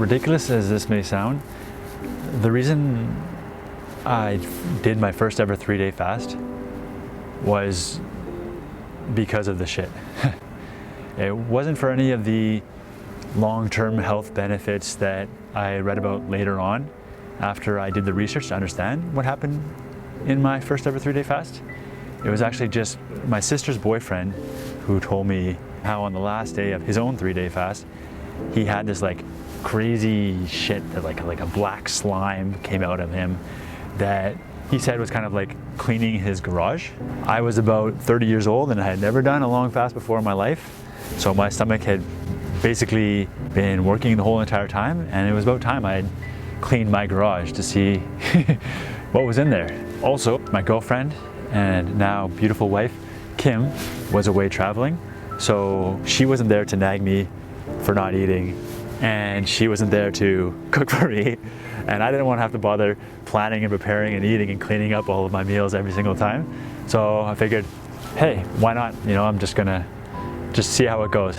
ridiculous as this may sound, the reason I did my first ever 3-day fast was because of the shit. It wasn't for any of the long-term health benefits that I read about later on after I did the research to understand what happened in my first ever 3-day fast. It was actually just my sister's boyfriend who told me how on the last day of his own 3-day fast, he had this like crazy shit that like a black slime came out of him that he said was kind of like cleaning his garage. I was about 30 years old and I had never done a long fast before in my life. So my stomach had basically been working the whole entire time, and it was about time I had cleaned my garage to see what was in there. Also, my girlfriend and now beautiful wife, Kim, was away traveling. So she wasn't there to nag me for not eating, and she wasn't there to cook for me. And I didn't want to have to bother planning and preparing and eating and cleaning up all of my meals every single time. So I figured, hey, why not? You know, I'm just gonna see how it goes.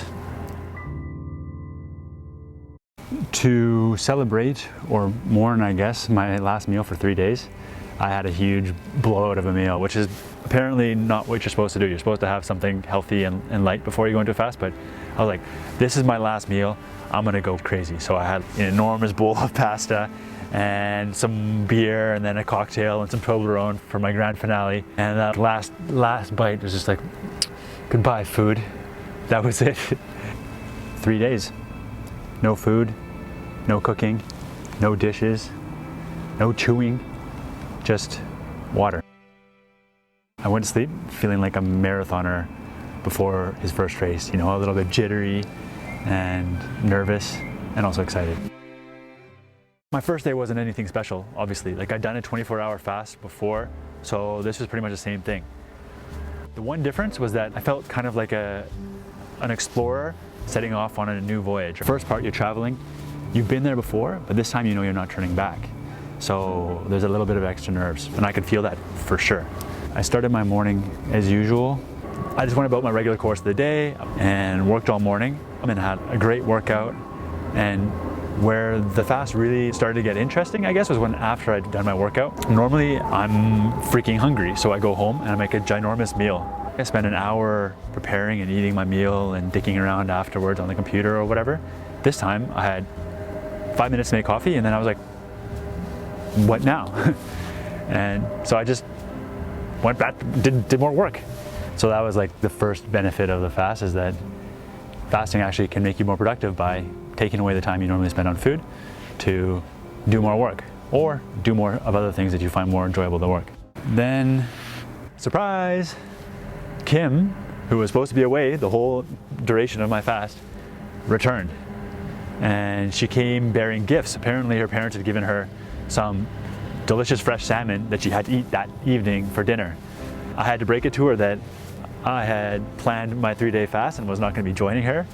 To celebrate or mourn, I guess, my last meal for 3 days, I had a huge blowout of a meal, which is apparently not what you're supposed to do. You're supposed to have something healthy and light before you go into a fast, but I was like, this is my last meal, I'm gonna go crazy. So I had an enormous bowl of pasta and some beer and then a cocktail and some Toblerone for my grand finale. And that last bite was just like, goodbye food. That was it. 3 days, no food, no cooking, no dishes, no chewing, just water. I went to sleep feeling like a marathoner before his first race, you know, a little bit jittery and nervous and also excited. My first day wasn't anything special, obviously. Like, I'd done a 24-hour fast before, so this was pretty much the same thing. The one difference was that I felt kind of like an explorer setting off on a new voyage. The first part, you're traveling, you've been there before, but this time you know you're not turning back. So there's a little bit of extra nerves, and I could feel that for sure. I started my morning as usual. I just went about my regular course of the day and worked all morning and had a great workout. And where the fast really started to get interesting, I guess, was when after I'd done my workout. Normally I'm freaking hungry, so I go home and I make a ginormous meal. I spend an hour preparing and eating my meal and dicking around afterwards on the computer or whatever. This time I had 5 minutes to make coffee, and then I was like, what now? And so I just went back, did more work. So that was like the first benefit of the fast, is that fasting actually can make you more productive by taking away the time you normally spend on food to do more work or do more of other things that you find more enjoyable than work. Then, surprise, Kim, who was supposed to be away the whole duration of my fast, returned. And she came bearing gifts. Apparently her parents had given her some delicious fresh salmon that she had to eat that evening for dinner. I had to break it to her that I had planned my 3-day fast and was not going to be joining her.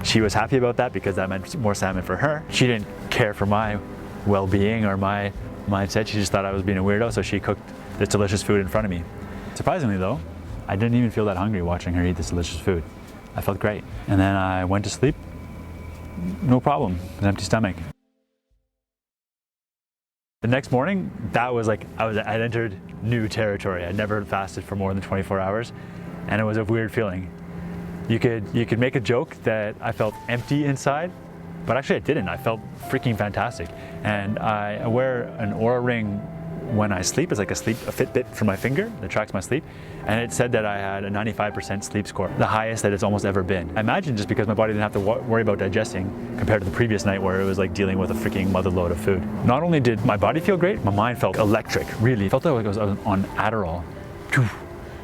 She was happy about that because that meant more salmon for her. She didn't care for my well-being or my mindset. She just thought I was being a weirdo, so she cooked this delicious food in front of me. Surprisingly though, I didn't even feel that hungry watching her eat this delicious food. I felt great. And then I went to sleep, no problem, an empty stomach. The next morning, that was like, I'd entered new territory. I'd never fasted for more than 24 hours, and it was a weird feeling. You could make a joke that I felt empty inside, but actually I didn't. I felt freaking fantastic. And I wear an Oura ring when I sleep. It's like a Fitbit for my finger that tracks my sleep. And it said that I had a 95% sleep score, the highest that it's almost ever been. I imagine just because my body didn't have to worry about digesting compared to the previous night where it was like dealing with a freaking mother load of food. Not only did my body feel great, my mind felt electric, really. It felt like I was on Adderall.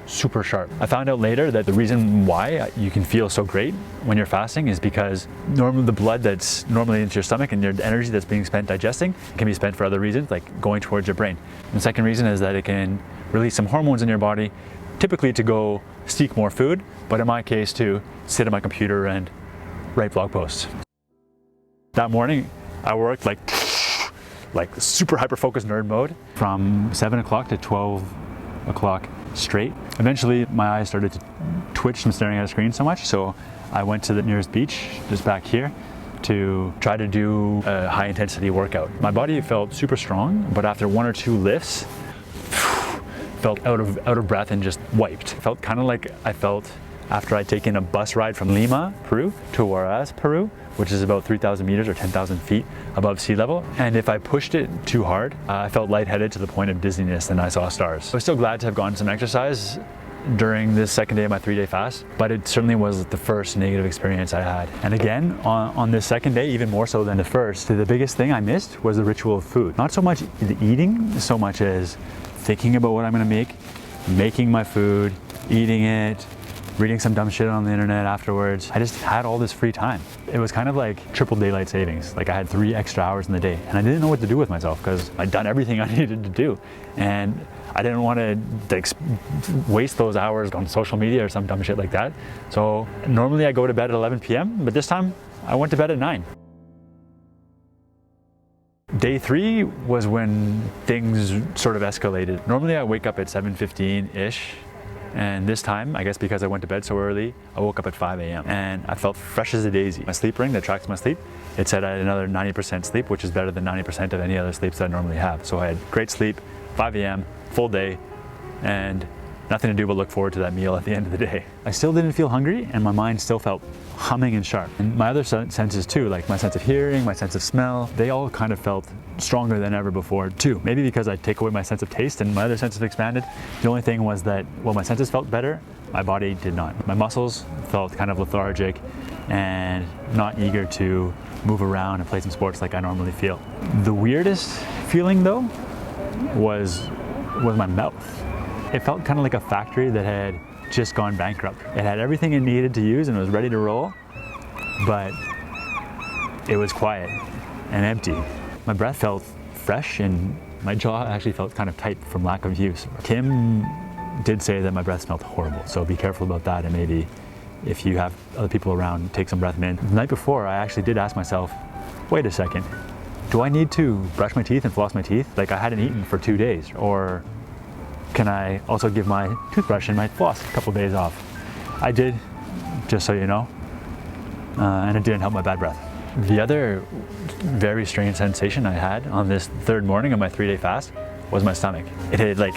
Super sharp. I found out later that the reason why you can feel so great when you're fasting is because normally the blood that's normally into your stomach and your energy that's being spent digesting can be spent for other reasons, like going towards your brain. And the second reason is that it can release some hormones in your body, typically to go seek more food, but in my case to sit at my computer and write blog posts. That morning I worked like super hyper-focused nerd mode from 7 o'clock to 12 o'clock straight. Eventually my eyes started to twitch from staring at a screen so much, so I went to the nearest beach just back here, to try to do a high intensity workout. My body felt super strong, but after 1 or 2 lifts, felt out of breath and just wiped. Felt kind of like I felt after I'd taken a bus ride from Lima, Peru to Huaraz, Peru, which is about 3,000 meters or 10,000 feet above sea level. And if I pushed it too hard, I felt lightheaded to the point of dizziness and I saw stars. I was still glad to have gotten some exercise during this second day of my 3-day fast, but it certainly was the first negative experience I had. And again, on this second day, even more so than the first, the biggest thing I missed was the ritual of food. Not so much the eating, so much as thinking about what I'm gonna make, making my food, eating it, reading some dumb shit on the internet afterwards. I just had all this free time. It was kind of like triple daylight savings. Like I had 3 extra hours in the day and I didn't know what to do with myself because I'd done everything I needed to do. And I didn't want to waste those hours on social media or some dumb shit like that. So normally I go to bed at 11 p.m., but this time I went to bed at 9. Day 3 was when things sort of escalated. Normally I wake up at 7:15-ish. And this time, I guess because I went to bed so early, I woke up at 5 a.m. and I felt fresh as a daisy. My sleep ring that tracks my sleep, it said I had another 90% sleep, which is better than 90% of any other sleeps that I normally have. So I had great sleep, 5 a.m., full day, and nothing to do but look forward to that meal at the end of the day. I still didn't feel hungry and my mind still felt humming and sharp. And my other senses too, like my sense of hearing, my sense of smell, they all kind of felt stronger than ever before too. Maybe because I take away my sense of taste and my other senses expanded. The only thing was that while my senses felt better, my body did not. My muscles felt kind of lethargic and not eager to move around and play some sports like I normally feel. The weirdest feeling though was my mouth. It felt kind of like a factory that had just gone bankrupt. It had everything it needed to use and it was ready to roll, but it was quiet and empty. My breath felt fresh and my jaw actually felt kind of tight from lack of use. Kim did say that my breath smelled horrible, so be careful about that, and maybe if you have other people around, take some breath mint. The night before, I actually did ask myself, wait a second, do I need to brush my teeth and floss my teeth? Like I hadn't eaten for 2 days, or can I also give my toothbrush and my floss a couple days off? I did, just so you know, and it didn't help my bad breath. The other very strange sensation I had on this 3rd morning of my 3-day fast was my stomach. It had like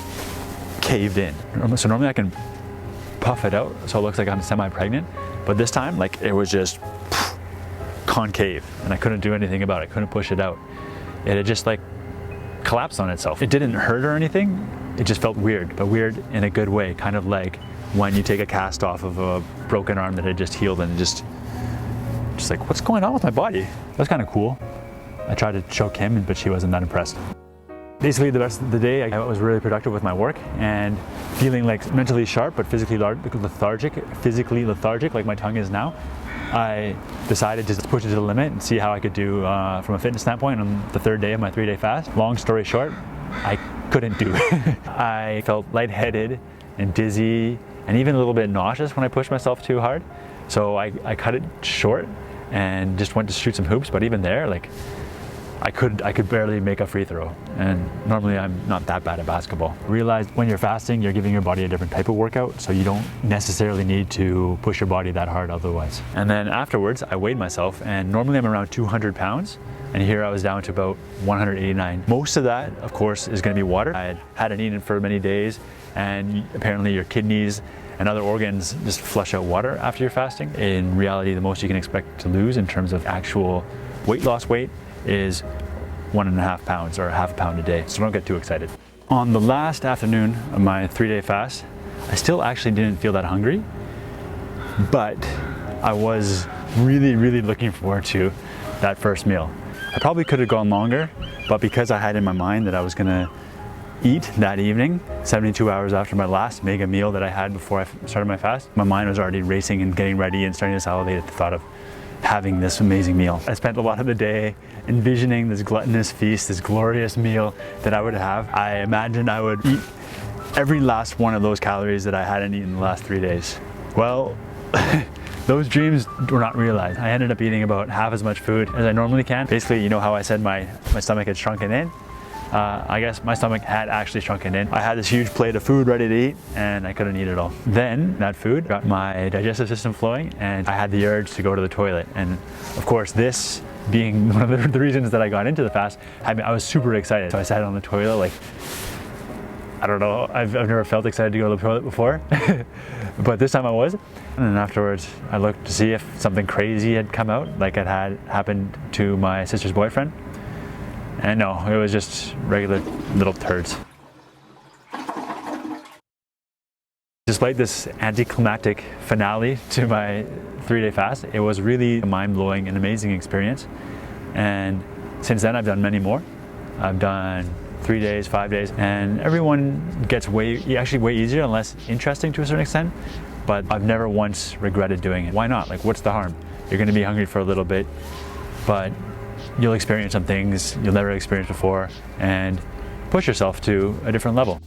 caved in. So normally I can puff it out so it looks like I'm semi-pregnant, but this time like it was just concave and I couldn't do anything about it. I couldn't push it out. It had just like collapsed on itself. It didn't hurt or anything. It just felt weird, but weird in a good way, kind of like when you take a cast off of a broken arm that had just healed and just like, what's going on with my body? That was kind of cool. I tried to show Kim, but she wasn't that impressed. Basically, the rest of the day, I was really productive with my work and feeling like mentally sharp, but physically lethargic like my tongue is now. I decided to push it to the limit and see how I could do from a fitness standpoint on the 3rd day of my 3-day fast. Long story short, I couldn't do it. I felt lightheaded and dizzy and even a little bit nauseous when I pushed myself too hard. So I cut it short and just went to shoot some hoops, but even there, like I could barely make a free throw. And normally I'm not that bad at basketball. Realized when you're fasting, you're giving your body a different type of workout, so you don't necessarily need to push your body that hard otherwise. And then afterwards, I weighed myself, and normally I'm around 200 pounds. And here I was down to about 189. Most of that, of course, is gonna be water. I hadn't eaten for many days, and apparently your kidneys and other organs just flush out water after you're fasting. In reality, the most you can expect to lose in terms of actual weight loss weight is 1.5 pounds or half a pound a day. So don't get too excited. On the last afternoon of my 3-day fast, I still actually didn't feel that hungry, but I was really looking forward to that first meal. I probably could have gone longer, but because I had in my mind that I was gonna eat that evening, 72 hours after my last mega meal that I had before I started my fast, my mind was already racing and getting ready and starting to salivate at the thought of having this amazing meal. I spent a lot of the day envisioning this gluttonous feast, this glorious meal that I would have. I imagined I would eat every last one of those calories that I hadn't eaten the last 3 days. Well, those dreams were not realized. I ended up eating about half as much food as I normally can. Basically, you know how I said my stomach had shrunken in? I guess my stomach had actually shrunken in. I had this huge plate of food ready to eat and I couldn't eat it all. Then that food got my digestive system flowing and I had the urge to go to the toilet. And of course, this being one of the reasons that I got into the fast, I was super excited. So I sat on the toilet like, I don't know, I've never felt excited to go to the toilet before, but this time I was. And then afterwards, I looked to see if something crazy had come out, like it had happened to my sister's boyfriend. And no, it was just regular little turds. Despite this anticlimactic finale to my 3-day fast, it was really a mind-blowing and amazing experience. And since then, I've done many more. I've done 3 days, 5 days, and everyone gets way easier and less interesting to a certain extent, but I've never once regretted doing it. Why not? Like, what's the harm? You're gonna be hungry for a little bit, but you'll experience some things you'll never experienced before and push yourself to a different level.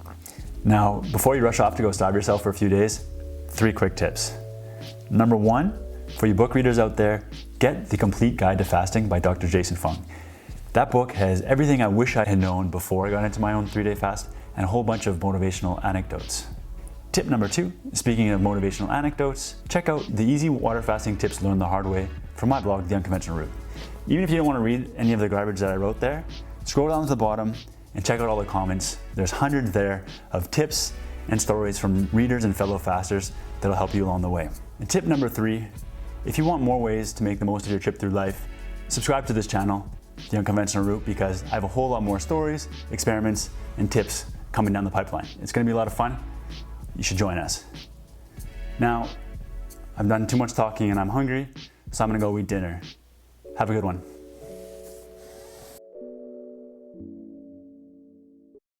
Now, before you rush off to go starve yourself for a few days, 3 quick tips. Number 1, for you book readers out there, get The Complete Guide to Fasting by Dr. Jason Fung. That book has everything I wish I had known before I got into my own 3-day fast and a whole bunch of motivational anecdotes. Tip number 2, speaking of motivational anecdotes, check out the easy water fasting tips learned the hard way from my blog, The Unconventional Route. Even if you don't want to read any of the garbage that I wrote there, scroll down to the bottom and check out all the comments. There's hundreds there of tips and stories from readers and fellow fasters that'll help you along the way. And tip number 3, if you want more ways to make the most of your trip through life, subscribe to this channel, The Unconventional Route, because I have a whole lot more stories, experiments, and tips coming down the pipeline. It's gonna be a lot of fun. You should join us. Now, I've done too much talking and I'm hungry, so I'm gonna go eat dinner. Have a good one.